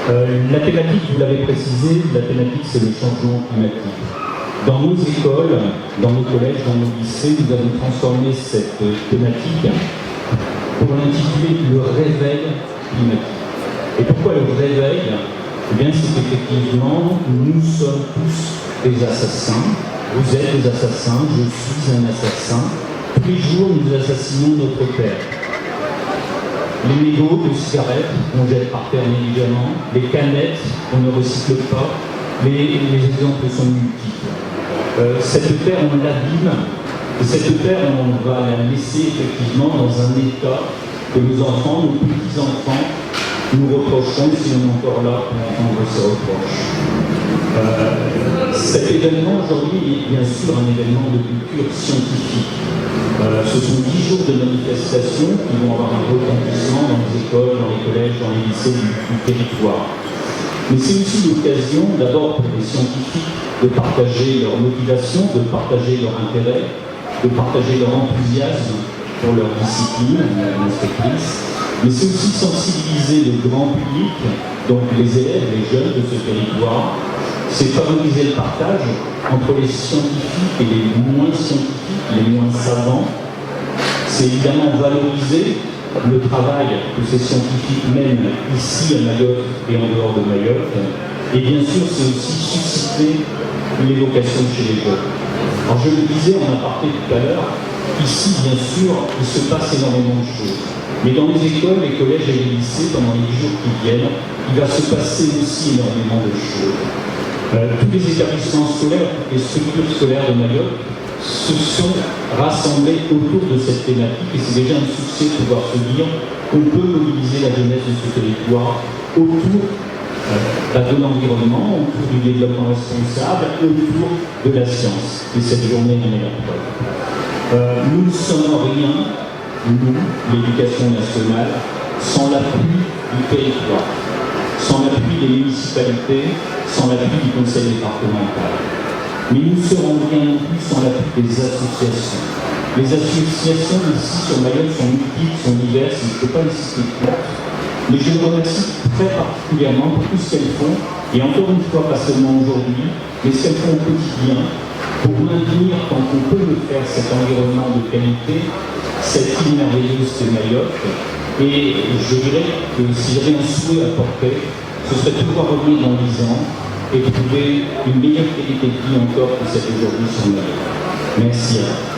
La thématique, vous l'avez précisé, la thématique c'est le changement climatique. Dans nos écoles, dans nos collèges, dans nos lycées, nous avons transformé cette thématique pour l'intituler le réveil climatique. Et pourquoi le réveil? Eh bien, c'est qu'effectivement, nous sommes tous des assassins. Vous êtes des assassins, je suis un assassin. Tous les jours, nous assassinons notre père. Les mégots de cigarettes qu'on jette par terre négligemment, les canettes qu'on ne recycle pas, les exemples sont multiples. Cette terre, on l'abîme, et cette terre, on va la laisser effectivement dans un état que nos enfants, nos petits-enfants, nous reprocheront si on est encore là pour entendre ces reproches. Cet événement aujourd'hui est bien sûr un événement de culture scientifique. Ce sont 10 jours de manifestations qui vont avoir un retentissement dans les écoles, dans les collèges, dans les lycées du territoire. Mais c'est aussi l'occasion d'abord pour les scientifiques de partager leur motivation, de partager leur intérêt, de partager leur enthousiasme pour leur discipline, l'inspectrice. Mais c'est aussi sensibiliser le grand public, donc les élèves, les jeunes de ce territoire. C'est favoriser le partage entre les scientifiques et les moins scientifiques, les moins savants. C'est évidemment valoriser le travail que ces scientifiques mènent ici à Mayotte et en dehors de Mayotte. Et bien sûr, c'est aussi susciter l'évocation chez les jeunes. Alors je le disais en aparté tout à l'heure, ici bien sûr, il se passe énormément de choses. Mais dans les écoles, les collèges et les lycées, pendant les jours qui viennent, il va se passer aussi énormément de choses. Tous les établissements scolaires, toutes les structures scolaires de Mayotte se sont rassemblés autour de cette thématique et c'est déjà un succès de pouvoir se dire qu'on peut mobiliser la jeunesse de ce territoire autour de l'environnement, autour du développement responsable, autour de la science. Et cette journée en est la preuve. Nous ne sommes rien, nous, l'éducation nationale, sans l'appui du territoire, sans l'appui des municipalités, sans l'appui du conseil départemental. Mais nous ne serons rien non plus sans l'appui des associations. Les associations ici sur Mayotte sont multiples, sont diverses, je ne peux pas les citer toutes, mais je les remercie très particulièrement pour tout ce qu'elles font, et encore une fois, pas seulement aujourd'hui, mais ce qu'elles font au quotidien, pour maintenir, tant qu'on peut le faire, cet environnement de qualité, cette île merveilleuse de Mayotte. Et je dirais que si j'avais un souhait à porter, ce serait de pouvoir revenir dans 10 ans et trouver une meilleure qualité de vie encore que celle d'aujourd'hui sur Mayotte. Merci à vous.